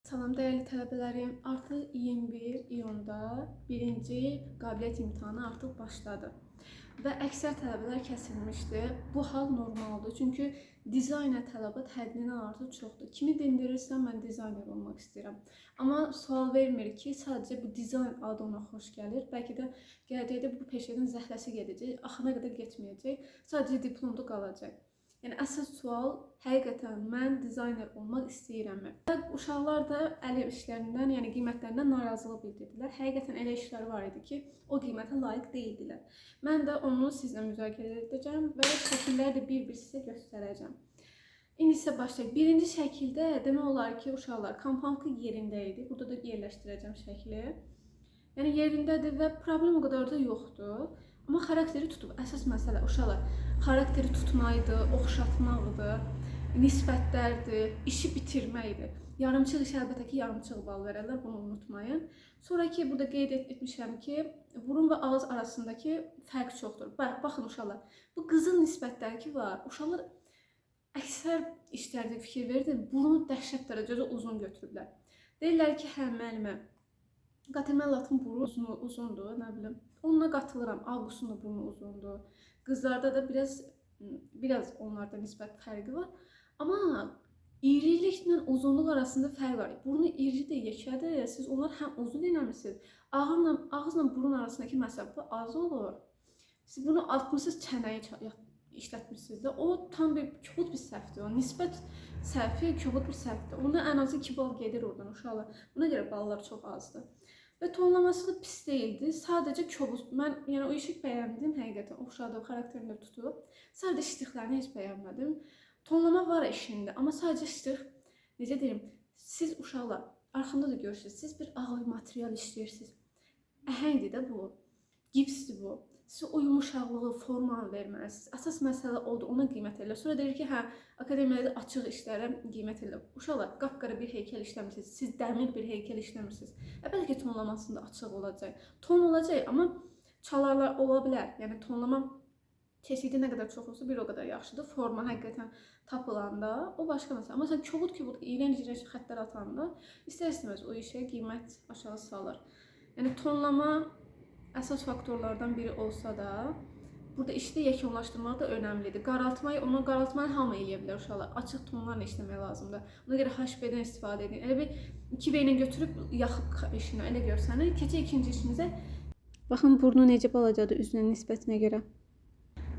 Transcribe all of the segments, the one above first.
Salam dəyərli tələbələrim, artıq 21 iyunda birinci qabiliyyət imtahanı artıq başladı və əksər tələbələr kəsilmişdi. Bu hal normaldır, çünki dizayner tələbat həddindən artıq çoxdur. Kimi dindirirsən, mən dizayner olmaq istəyirəm. Amma sual vermir ki, sadəcə bu dizayn adı ona xoş gəlir. Bəlkə də gələcəkdə bu peşədən zəhləsi gedəcək, axına qədər getməyəcək, sadəcə diplomda qalacaq. Yəni əsas sual həqiqətən mən dizayner olmaq istəyirəmmi? Uşaqlar da əl işlərindən, yəni qiymətlərindən narazılıq bildirdilər. Həqiqətən elə işlər var idi ki, o qiymətə layiq deyildilər. Mən də onu sizlə müzakirə edəcəm və şəkilləri də bir-bir sizə göstərəcəm. İndi isə başlayaq. Birinci şəkildə demək olar ki, uşaqlar komponentli yerində idi. Burada da yerləşdirəcəm şəkli. Yəni yerindədir və problem o qədər də yoxdur. Amma xarakteri tutub. Əsas məsələ uşaqlar xarakteri tutmaydı, oxşatmaqdır, nisbətlərdir, işi bitirməkdir. Yarımçıq iş əlbəttə ki, yarımçıq bal verərlər, bunu unutmayın. Sonraki burada qeyd etmişəm ki, burun və ağız arasındakı fərq çoxdur. Baxın uşaqlar, bu qızıl nisbətləri ki var, uşaqlar əksər işlərdə fikir verir, burunu dəhşət dərəcədə uzun götürüblər. Deyirlər ki, hə müəllimə, Qatəməllatın burnu uzundur, nə bilim. Onunla qatılıram, Avqustun da burnu uzundur. Qızlarda da biraz onlarda nisbət fərqi var. Amma iriliklə uzunluq arasında fərq var. Burnu iridir, yekədir. Siz onlar həm uzun eləmişsiniz. Ağızla burun arasındakı məsafə az olur. Siz bunu atmışsınız, çənəyi işlətmişsiniz də. O tam bir kobud bir səhvdir. O nisbət səhvi kobud bir səhvdir. Onda ən azı 2 bal gedir oradan uşaqlar. Buna görə ballar çox azdır. Və tonlaması da pis deyildi. Sadəcə kobud. Mən yəni o işi bəyəndim həqiqətən. Oxşadı, xarakterini də tutub. Sadəcə ştrixlərini heç bəyənmədim. Tonlama var işində, amma sadəcə ştrix, necə deyim, siz uşaqlar arxamda da görürsünüz. Siz bir ağır material işləyirsiniz. Əhəngdir də bu. Gipsdir bu. Siz o yumuşaqlığı, formanı verməlisiniz. Əsas məsələ odur, ona qiymət elə. Sonra deyir ki, hə, akademiyada açıq işlərə qiymət elə. Uşaqlar, qapqara bir heykəl işləmirsiniz, siz dəmir bir heykəl işləmirsiniz. Əlbəttə ki, tonlamasında açıq olacaq. Ton olacaq, amma çalarlar ola bilər. Yəni, tonlama çeşidi nə qədər çox olsa, bir o qədər yaxşıdır. Forma həqiqətən tapılanda, o başqa məsələ. Amma sən kobud, iyrənc xəttlər atanda, istər-istəməz o işə qiymət aşağı salır. Yəni, tonlama əsas faktorlardan biri olsa da, burada işdə yekunlaşdırmaq da önəmlidir. Qaraltmayı hamı eləyə bilər uşaqlar. Açıq tonlarla işləmək lazımdır. Ona görə HB-dən istifadə edin. Elə bir 2B ilə götürüb yaxıb işini elə görsənir. Keçək ikinci işimizə. Baxın, burnu necə balacadır üzünə nisbətinə görə.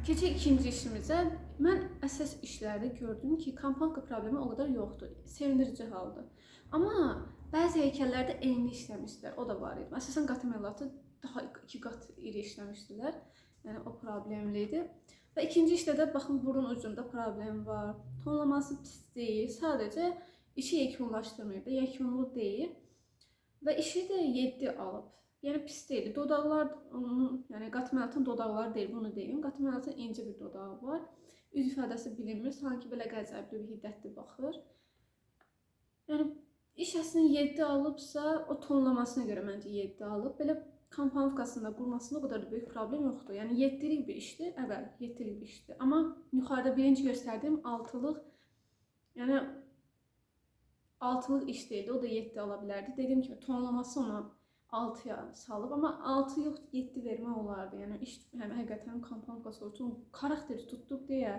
Keçək ikinci işimizə. Mən əsas işlərdə gördüm ki, komponentka problemi o qədər yoxdur. Sevindirici haldır. Amma bəzi heykəllərdə eyni işləmişdilər. O da var idi. Əsasən Qatəməllatı daha 2 qat iri işləmişdilər. Yəni o problemli idi. Və ikinci işdə də baxın burun ucunda problem var. Tonlaması pis deyil. Sadəcə işi yekunlaşdırmayıb da, yekunlu deyil. Və işi də 7 alıb. Yəni pis deyil. Dodaqlar yəni Qatəməllatın dodaqları deyil, bunu deyim. Qatəməllatın incə bir dodağı var. Üz ifadəsi bilinmir, sanki belə qəzəbli bir hiddətli baxır. Yəni iş əslində 7 alıbsa, o tonlamasına görə məncə 7 alıb. Belə komponovkasında, qurmasında o qədər də böyük problem yoxdur. Yəni 7-lik bir işdir, əvvəl 7-lik bir işdir. Amma yuxarıda birinci göstərdiyim 6-lıq, yəni 6-lıq iş deyildi, o da 7 ala bilərdi. Dediyim kimi tonlaması ona 6-ya salıb, amma 6 yox 7 vermək olardı. Yəni iş həqiqətən komponovkası olsun, xarakteri tutduq deyə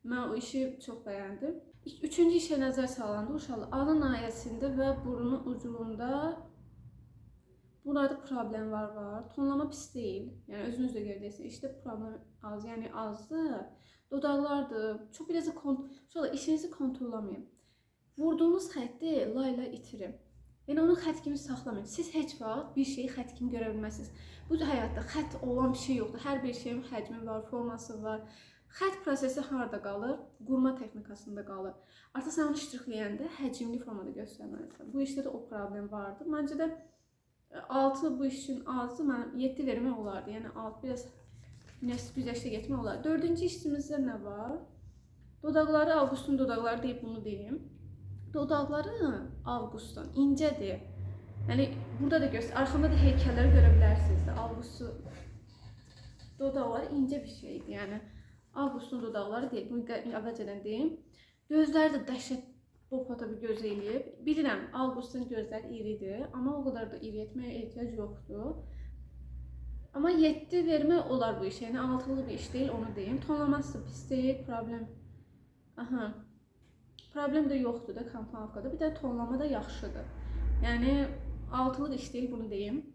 mən o işi çox bəyəndim. Üçüncü işə nəzər salındı uşaqlar. Alın nahiyəsində və burunun ucunda burada problem var. Tonlama pis deyil. Yəni özünüz də görəcəksiniz. İşdə problem az, yəni azdır. Dodaqlardır. Çox biraz da işinizi kontrollamayın. Vurduğunuz xətti layla itirin. Yəni onu xətt kimi saxlamayın. Siz heç vaxt bir şeyi xətt kimi görə bilməzsiniz. Bu həyatda xətt olan bir şey yoxdur. Hər bir şeyin həcmi var, forması var. Xətt prosesi harada qalır? Qurma texnikasında qalır. Artıq sən onu ştrixləyəndə həcmli formada göstərməlisən. Bu işdə də o problem vardır. Məncə də 6 bu iş üçün azdır, mən 7 vermək olardı. Yəni 6 biraz güzəştə getmək olardı. Dördüncü işimizdə nə var? Dodaqları, Avqustun dodaqları deyib bunu deyim. Dodaqları Avqustun incədir. Yəni burada da göstər, arxamda da heykəlləri görə bilərsiniz də. Avqustun dodaqları incə bir şeydir. Yəni Avqustun dodaqları deyil, bunu əvvəlcədən deyim. Gözləri də dəhşət bu foto bir göz eləyib. Bilirəm, Avqustun gözləri iridir, amma o qədər də iri etməyə ehtiyac yoxdur. Amma 7 vermək olar bu işə. Yəni 6'lı bir iş deyil, onu deyim. Tonlaması da pis deyil, problem. Aha. Problem də yoxdur da komponovkada. Bir də tonlama da yaxşıdır. Yəni 6'lı iş deyil, bunu deyim.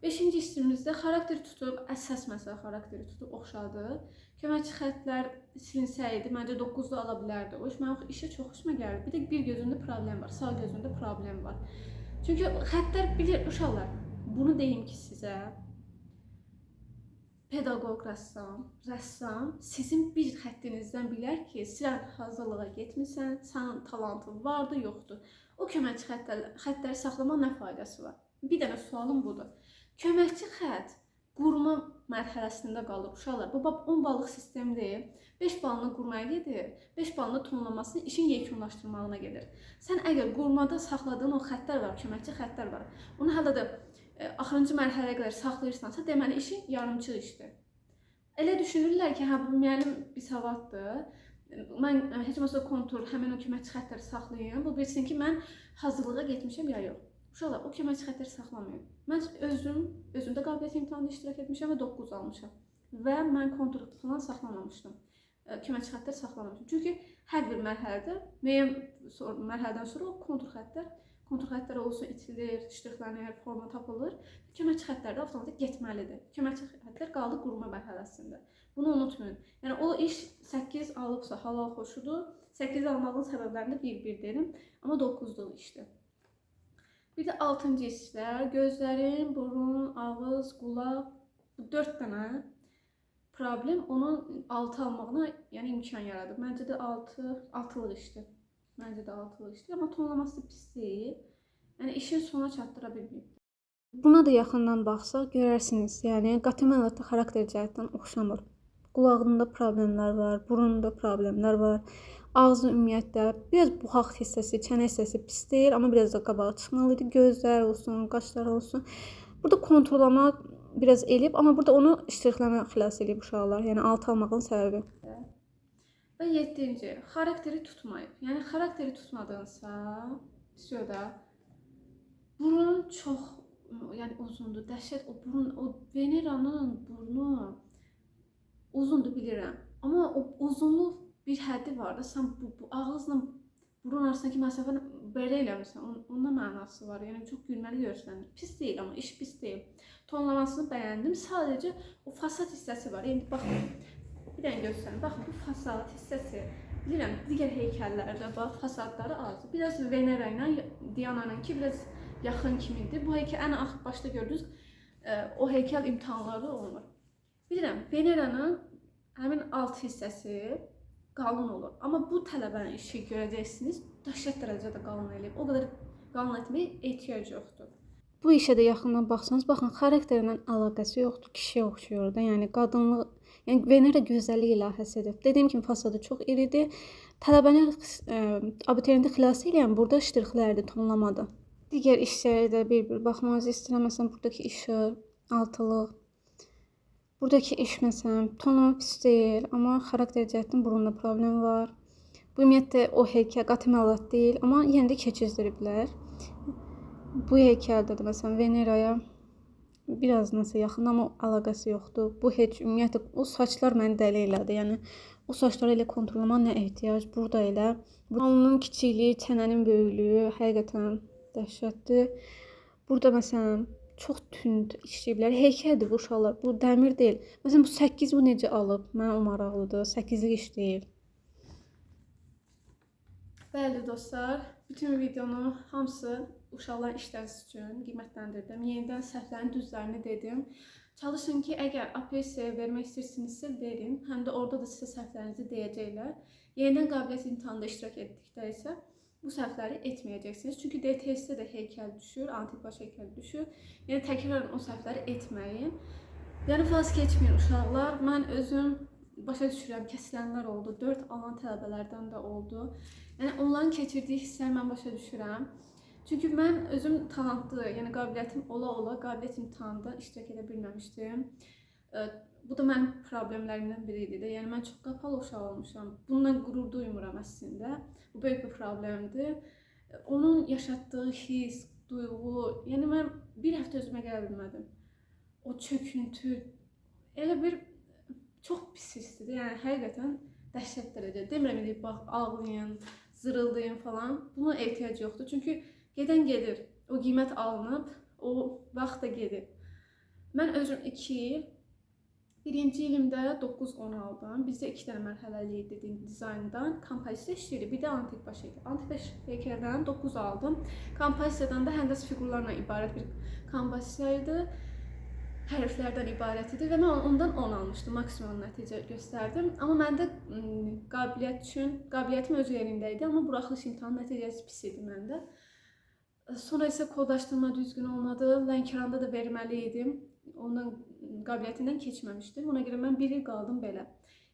5-ci hissimizdə xarakter tutub, əsas məsələ xarakteri tutub oxşadı. Köməkçi xəttlər silinsəydi, məncə 9'da ala bilərdi. O iş mənim işə çox xoşuma gəldi. Bir də bir gözündə problem var, sağ gözündə problem var. Çünki xəttlər bilir, uşaqlar, bunu deyim ki sizə, pedaqoq rəssam sizin bir xəttinizdən bilər ki, sən hazırlığa getmirsən, sənin talantın vardı, yoxdur. O köməkçi xəttləri saxlamaq nə faydası var? Bir dənə sualım budur. Köməkçi xətt qurma mərhələsində qalır uşaqlar. Bu 10 ballıq sistemdir. 5 balını qurmaya gedir, 5 balını tonlamasını işin yekunlaşdırmağına gedir. Sən əgər qurmada saxladığın o xəttlər var, köməkçi xəttlər var, onu hələ də axırıncı mərhələyə qədər saxlayırsansa, deməli işin yarımçıq işdir. Elə düşünürlər ki, hə bu müəllim bir savaddır. Mən heç olmasa kontur, həmin o köməkçi xəttləri saxlayım. Bu bilsin ki, mən hazırlığa getmişəm ya yox. Uşaqlar, o köməkçi xəttləri saxlamayın. Mən özümdə qabiliyyət imtahanında iştirak etmişəm və 9 almışam. Və mən kontur falan saxlamamışdım. Köməkçi xəttləri saxlamamışdım. Çünki hər bir mərhələdə, müəyyən mərhələdən sonra o kontur xəttlər olsun, itilir, ştrixlənir, forma tapılır. Köməkçi xəttlər də avtomatik getməlidir. Köməkçi xəttlər qaldı qurma mərhələsində. Bunu unutmayın. Yəni o iş 8 alıbsa halal xoşudur. 8 almağın səbəblərini bir dedim. Amma 9'luq işdir. Bir də 6-cı hisslər, gözlərin, burun, ağız, qulaq, bu 4 dənə problem onun 6 almağına yəni imkan yaradır. Məncə də 6'lıq işdir. Məncə də 6'lıq işdir, amma tonlaması pis deyil. Yəni işin sona çatdıra bilməyib. Buna da yaxından baxsaq görərsiniz, yəni Qatəmən da xarakter cəhətdən oxşamır. Qulağında problemlər var, burunda problemlər var. Ağzı ümumiyyətlə biraz buxaq hissəsi, çənə hissəsi pis deyil, amma biraz da qabağa çıxmalıdır. Gözlər olsun, qaşlar olsun. Burada kontrollama biraz elib, amma burada onu iştirakləmə xilas elib uşaqlar. Yəni 6 almağın səbəbi. Və 7-ci, xarakteri tutmayıb. Yəni xarakteri tutmadınsa, da burun çox yəni uzundur. Dəhşət o burun, o Veneranın burnu uzundur bilirəm. Amma o uzunluq bir həddi var da, sən bu ağızla burun arasındakı məsafəni belə eləmirsən, onda mənası var. Yəni çox gülməli görsənir. Pis deyil, amma iş pis deyil. Tonlamasını bəyəndim. Sadəcə o fasad hissəsi var. Yəni baxın, bir dənə göstərin. Baxın, bu fasad hissəsi, bilirəm, digər heykəllərdə bax, fasadları azdır. Biraz Venera ilə Diana'nınki biraz yaxın kimidir. Bu heykəl ən başda gördünüz, o heykəl imtahanlarda olmur. Bilirəm, Venera'nın həmin alt hissəsi qalın olur. Amma bu tələbənin işi görəcəksiniz, dəhşət dərəcədə qalın eləyib. O qədər qalın etməyə ehtiyac yoxdur. Bu işə də yaxından baxsanız, baxın, xarakterlə əlaqəsi yoxdur, kişiyə oxşuyur da. Yəni qadınlıq, yəni Venera gözəllik ilahəsidir. Dediyim kimi fasadı çox iridir. Tələbəni abituriyenti xilas edən burada ştrixlərdir, tonlamadır. Digər işlərə də bir baxmanızı istəyirəm. Məsələn, buradakı işıq, altılıq. Buradakı iş məsələn, tonlama pis deyil, amma xarakter cəhətdən burunda problem var. Bu ümumiyyətlə o heykəl Qatəmən deyil, amma yenə də keçizdiriblər. Bu heykəldə də məsələn Veneraya biraz nəsə yaxın, amma əlaqəsi yoxdur. Bu heç ümumiyyətlə o saçlar məni dəli elədi. Yəni o saçları elə kontrollama nə ehtiyac, burada elə. Alnının kiçikliyi, çənənin böyüklüyü həqiqətən dəhşətdir. Burada məsələn çox tünd işləyiblər. Heykəldir bu uşaqlar. Bu dəmir deyil. Məsələn bu 8 bu necə alıb? Mənə o maraqlıdır. 8'lik iş deyil. Bəli dostlar, bütün videonu hamısı uşaqların işləriniz üçün qiymətləndirdim. Yenidən səhvlərin düzlərini dedim. Çalışın ki, əgər APS vermək istəyirsinizsə verin. Həm də orada da sizə səhvlərinizi deyəcəklər. Yenidən qabiliyyət imtahanında iştirak etdikdə isə bu səhvləri etməyəcəksiniz. Çünki DTS-də də heykəl düşür, antik baş heykəl düşür. Yəni təkrarən o səhvləri etməyin. Yəni vaz keçməyin uşaqlar. Mən özüm başa düşürəm, kəsilənlər oldu. 4 alan tələbələrdən də oldu. Yəni onların keçirdiyi hissləri mən başa düşürəm. Çünki mən özüm talantlı, yəni qabiliyyətim ola qabiliyyət imtahanında iştirak edə bilməmişdim. bu da mənim problemlərimdən biri idi də. Yəni mən çox qapalı uşaq olmuşam. Bundan qürur duymuram əslində. Bu böyük bir problemdir. Onun yaşatdığı his, duyğu, yəni mən bir həftə özümə gələ bilmədim. O çöküntü elə bir çox pis hissdir. Yəni həqiqətən dəhşət dərəcədə. Demirəm indi bax ağlayın, zırıldayın falan. Buna ehtiyac yoxdur. Çünki gedən gedir. O qiymət alınıb, o vaxt da gedir. Mən özüm 2 il, birinci ilimdə 9-10 aldım. Bizdə 2 dənə mərhələli idi dizayndan. Kompozisiya işləyirdi, bir də antik baş heykel. Antik baş heykeldən 9 aldım. Kompozisiyadan da həndəs figurlarla ibarət bir kompozisiya idi. Hərflərdən ibarət idi və mən ondan 10 almışdım. Maksimum nəticə göstərdim. Amma məndə qabiliyyətim öz yerində idi, amma buraxılış imtahanı nəticəsi pis idi məndə. Sonra isə kodlaşdırma düzgün olmadı. Lənkəranda da verməli idim. Ondan qabiliyyətindən keçməmişdim. Ona görə mən 1 il qaldım belə.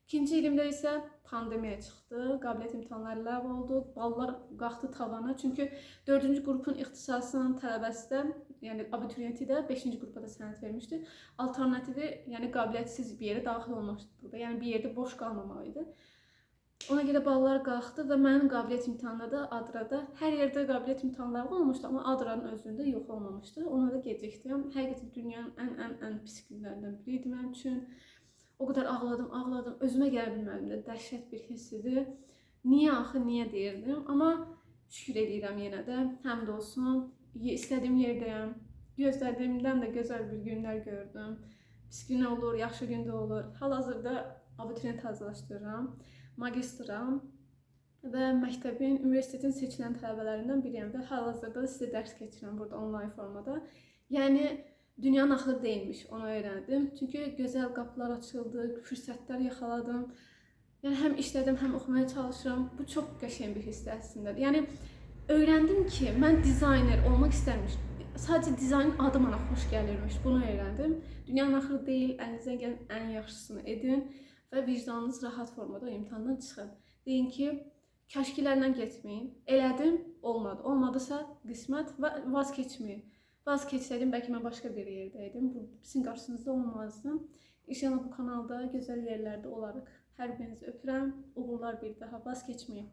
İkinci ilimdə isə pandemiya çıxdı. Qabiliyyət imtahanları ləğv oldu. Ballar qalxdı tavana. Çünki 4-cü qrupun ixtisasının tələbəsi də, yəni abituriyenti də 5-ci qrupa da sənəd vermişdi. Alternativi, yəni qabiliyyətsiz bir yerə daxil olmaqdır. Yəni bir yerdə boş qalmamaq idi. Ona görə ballar qalxdı və mənim qabiliyyət imtahanında da Adrada hər yerdə qabiliyyət imtahanları olmuşdu, amma Adranın özündə yox olmamışdı. Ona da gecikdim. Həqiqətən dünyanın ən pis günlərindən biri idi mənim üçün. O qədər ağladım. Özümə gələ bilmədim də. Dəhşət bir hiss idi. Niyə axı, niyə deyirdim. Amma şükür edirəm yenə də. Həmd olsun. İstədiyim yerdəyəm. Gözlədiyimdən də gözəl bir günlər gördüm. Pis gün olur, yaxşı gün də olur. Hal-hazırda abituriyent hazırlaşdırıram. Magistram və məktəbin, universitetin seçilən tələbələrindən biriyəm və hal-hazırda sizə dərs keçirəm burada onlayn formada. Yəni dünyanın axırı deyilmiş, onu öyrəndim. Çünki gözəl qapılar açıldı, fürsətlər yaxaladım. Yəni həm işlədim, həm oxumaya çalışıram. Bu çox qəşəng bir hissdir əslində. Yəni öyrəndim ki, mən dizayner olmaq istərmişdim. Sadəcə dizaynın adı mənə xoş gəlirmiş. Bunu öyrəndim. Dünyanın axırı deyil, əlinizdən gələn ən yaxşısını edin və vicdanınız rahat formada o imtahandan çıxın. Deyin ki, kəşkilərlə getməyin. Elədim, olmadı. Olmadısa qismət və vaz keçməyin. Vaz keçsəydim, bəlkə mən başqa bir yerdəydim. Bu sizin qarşınızda olmazdım. İnşallah bu kanalda gözəl yerlərdə olarıq. Hər birinizi öpürəm. Uğurlar bir daha. Vaz keçməyin.